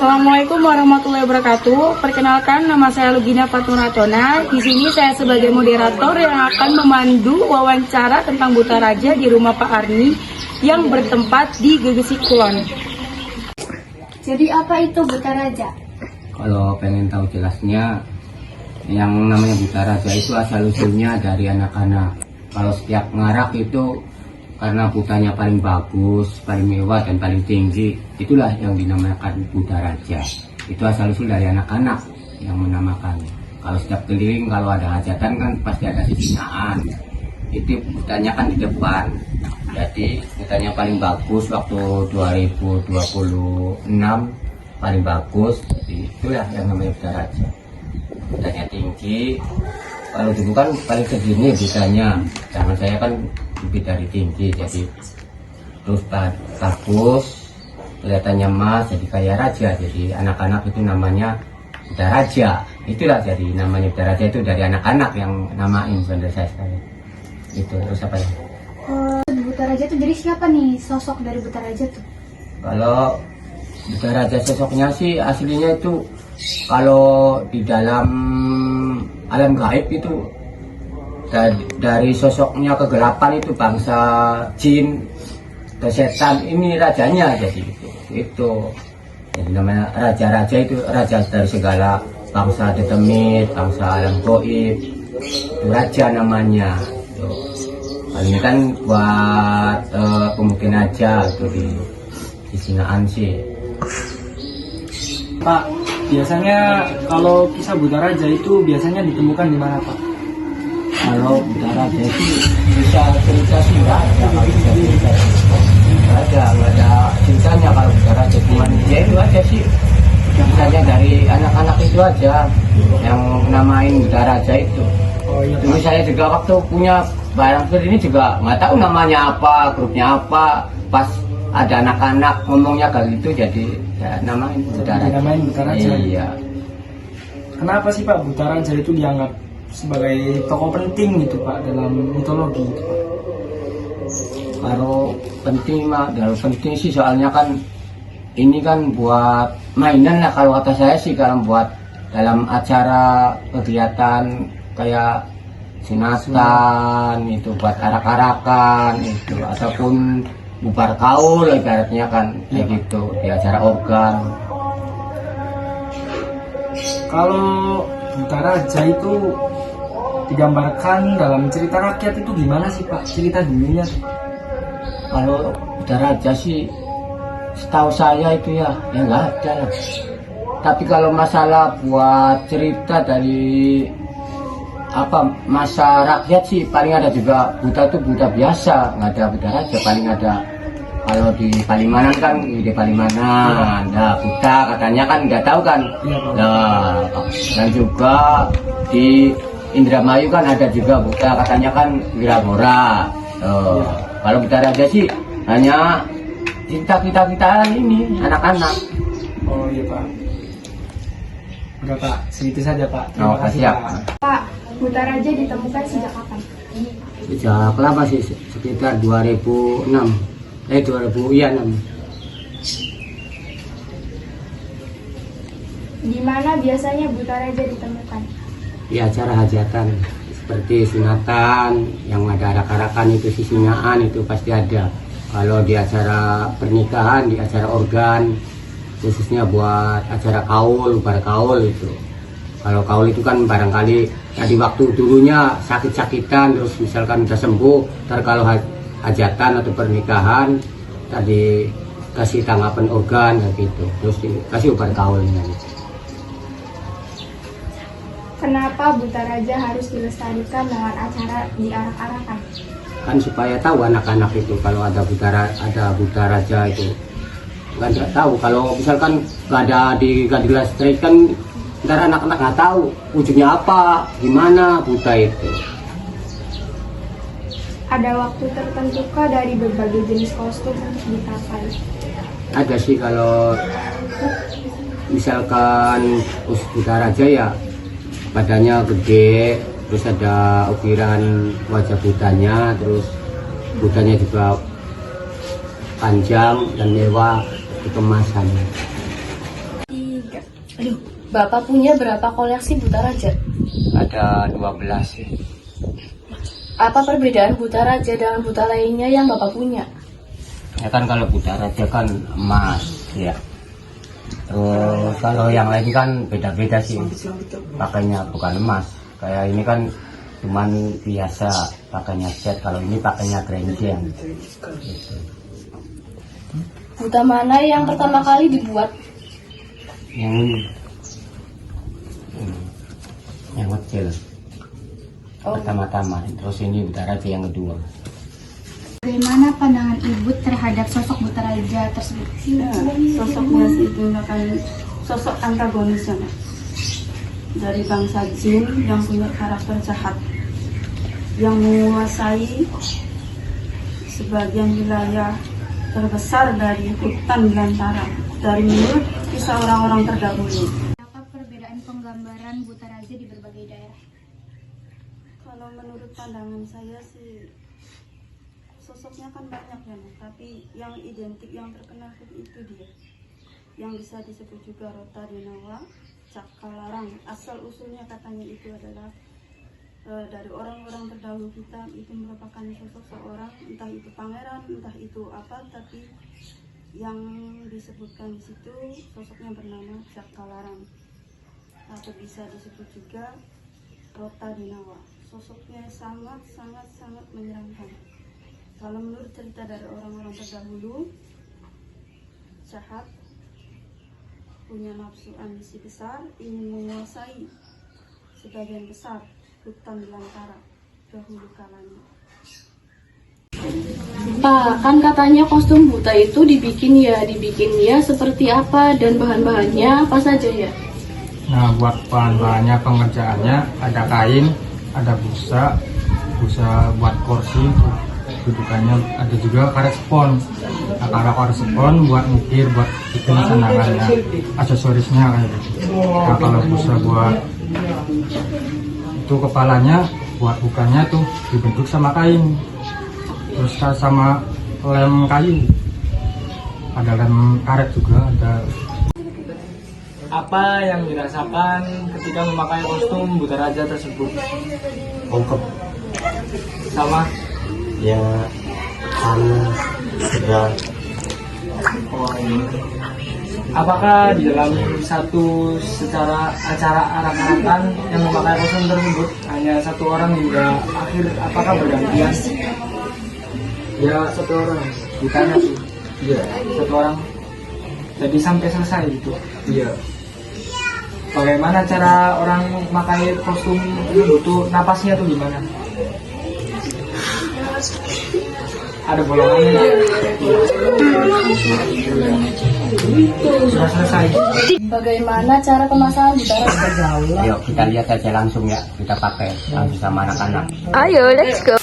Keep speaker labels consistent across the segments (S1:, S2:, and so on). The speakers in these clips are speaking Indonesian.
S1: Assalamualaikum warahmatullahi wabarakatuh. Perkenalkan, nama saya Lugina Faturatona. Di sini saya sebagai moderator yang akan memandu wawancara tentang Buta Raja di rumah Pak Arni yang bertempat di Gegesik Kulon.
S2: Jadi apa itu Buta Raja?
S3: Kalau pengen tahu jelasnya, yang namanya Buta Raja itu asal-usulnya dari anak-anak. Kalau setiap ngarak itu karena butanya paling bagus, paling mewah dan paling tinggi, itulah yang dinamakan Buta Raja. Itu asal-usul dari anak-anak yang menamakan. Kalau setiap keliling, kalau ada hajatan kan pasti ada sisingaan. Itu butanya kan di depan. Jadi butanya paling bagus waktu 2026 paling bagus. Jadi itulah yang namanya Buta Raja. Butanya tinggi. Kalau dulu kan paling segini butanya. Zaman saya kan lebih dari tinggi, jadi terus bagus, kelihatannya emas, jadi kayak raja. Jadi anak-anak itu namanya Buta Raja. Itulah jadi namanya Buta Raja itu dari anak-anak yang namain, bener saya sekali. Itu terus apa ya?
S2: Buta Raja itu jadi siapa nih sosok dari Buta Raja tuh?
S3: Kalau Buta Raja sosoknya sih aslinya itu kalau di dalam alam gaib itu dari sosoknya kegelapan itu bangsa jin atau setan, ini rajanya. Jadi itu jadi namanya raja-raja, itu raja dari segala bangsa detemit, bangsa alam gaib, itu raja namanya. Ini kan buat pemungkin aja itu di Singaan sih.
S4: Pak, biasanya kalau kisah Buta Raja itu biasanya ditemukan di mana, Pak?
S3: Kalau Buta Raja itu bisa cerita sih nggak ada, nggak bisa cerita, nggak ada ceritanya. Kalau Buta Raja cuma ya itu aja sih, misalnya dari anak-anak itu aja yang namain Buta Raja itu.
S4: Oh iya,
S3: Dulu saya juga waktu punya barang seperti ini juga nggak tahu namanya apa, grupnya apa. Pas ada anak-anak ngomongnya kayak gitu, jadi ya namain Buta Raja.
S4: Dinamain Buta Raja.
S3: Iya.
S4: Kenapa sih Pak Buta Raja itu dianggap sebagai tokoh penting gitu Pak dalam mitologi gitu, Pak?
S3: Kalau penting sih soalnya kan ini kan buat mainan lah kalau kata saya sih. Kalau buat dalam acara kegiatan kayak sinatan itu, buat arak-arakan itu, ataupun bubar kaul ibaratnya kan kayak gitu, di acara organ.
S4: Kalau Buta Raja itu digambarkan dalam cerita rakyat itu gimana sih Pak? Cerita dulunya tuh.
S3: Kalau Buta Raja sih setahu saya itu ya nggak ada lah. Tapi kalau masalah buat cerita dari apa masa rakyat sih paling ada juga. Buta itu buta biasa, nggak ada Buta Raja. Paling ada kalau di Palimanan kan, di Palimanan ada buta katanya kan, nggak tahu kan. Nah, dan juga di Indramayu kan ada juga buta katanya kan, Wiragora. Kalau Buta Raja sih hanya kita ini anak-anak.
S4: Oh iya Pak. Udah Pak, segitu saja Pak.
S3: Terima kasih ya.
S2: Pak, Buta Raja ditemukan sejak kapan?
S3: Sejak lama sih, sekitar 2006. 2006.
S2: Di mana biasanya Buta Raja ditemukan?
S3: Di acara hajatan seperti sunatan, yang ada arak-arakan itu, sisingaan itu pasti ada. Kalau di acara pernikahan, di acara organ, khususnya buat acara kaul, bar kaul itu. Kalau kaul itu kan barangkali ya di waktu dulunya sakit-sakitan, terus misalkan udah sembuh, ntar kalau hajatan atau pernikahan tadi kasih tanggapan organ gitu, terus dikasih bar kaulnya gitu.
S2: Kenapa Buta Raja harus dilestarikan dengan acara diarak-arakan?
S3: Kan supaya tahu anak-anak itu kalau ada Buta Raja itu. Nggak tahu kalau misalkan nggak dilestarikan, ntar anak-anak nggak tahu ujungnya apa, gimana buta itu.
S2: Ada waktu tertentukah dari berbagai jenis kostum untuk dipakai?
S3: Ada sih, kalau misalkan Buta Raja ya badannya gede, terus ada ukiran wajah butanya, terus butanya juga panjang dan mewah kemasannya.
S2: Di
S5: Bapak punya berapa koleksi buta raja?
S3: Ada 12 sih.
S5: Apa perbedaan buta raja dengan buta lainnya yang Bapak punya?
S3: Ya kan kalau buta raja kan emas ya. Terus kalau yang lain kan beda-beda sih. Pakainya bukan emas. Kayak ini kan cuman biasa pakainya set. Kalau ini pakainya grenjeng. Gitu.
S5: Buta mana yang pertama kali dibuat?
S3: Yang ini. Yang kecil.
S5: Oh.
S3: Pertama-tama. Terus ini buta raja yang kedua.
S2: Bagaimana pandangan Ibu terhadap sosok buta raja tersebut?
S1: Ya, sosoknya sih itu kan sosok antagonisnya, Mas. Dari bangsa jin yang punya karakter jahat, yang menguasai sebagian wilayah terbesar dari hutan belantara dari menurut kisah orang-orang terdahulu.
S2: Apa perbedaan penggambaran buta raja di berbagai daerah?
S1: Kalau menurut pandangan saya sih sosoknya kan banyak ya, Mas. Tapi yang identik, yang terkenal itu dia, yang bisa disebut juga Rota Dinawa, Cakalarang. Asal usulnya katanya itu adalah dari orang-orang terdahulu kita, itu merupakan sosok seorang, entah itu pangeran, entah itu apa, tapi yang disebutkan di situ sosoknya bernama Cakalarang, atau bisa disebut juga Rota Dinawa. Sosoknya sangat menyeramkan. Kalau menurut cerita dari orang-orang terdahulu, jahat, punya nafsu ambisi besar, ingin menguasai sebagian besar hutan belantara dahulu kalanya.
S5: Pak, kan katanya kostum buta itu dibikin ya seperti apa dan bahan-bahannya apa saja ya?
S4: Nah, buat bahan-bahannya pengerjaannya ada kain, ada busa buat kursi, dudukannya ada juga karet spon. Nah, karet spon buat ngukir, buat bikin sandangannya, aksesorisnya kayak gitu. Nah, kalau busa buat itu kepalanya, buat bukannya tuh dibentuk sama kain, terus sama lem kayu, ada lem karet juga ada.
S6: Apa yang dirasakan ketika memakai kostum buta raja tersebut?
S3: Ungkep.
S6: Sama
S3: Ya panas, segar.
S6: apakah di dalam satu secara acara arak-arakan yang memakai kostum tersebut hanya satu orang hingga akhir, apakah bergantian?
S4: Ya, satu orang.
S6: Ditanya sih,
S4: Iya,
S6: satu orang. Jadi sampai selesai gitu.
S4: iya.
S6: Bagaimana cara orang memakai kostum tersebut tuh, napasnya tuh gimana? Ada bolongannya. Sudah selesai.
S5: Bagaimana cara pemasangan buta raja?
S3: Ayo kita lihat aja langsung ya, kita pakai langsung sama anak-anak.
S5: Ayo, let's go.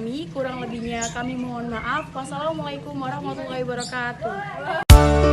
S1: kami. Kurang lebihnya kami mohon maaf. Wassalamualaikum warahmatullahi wabarakatuh.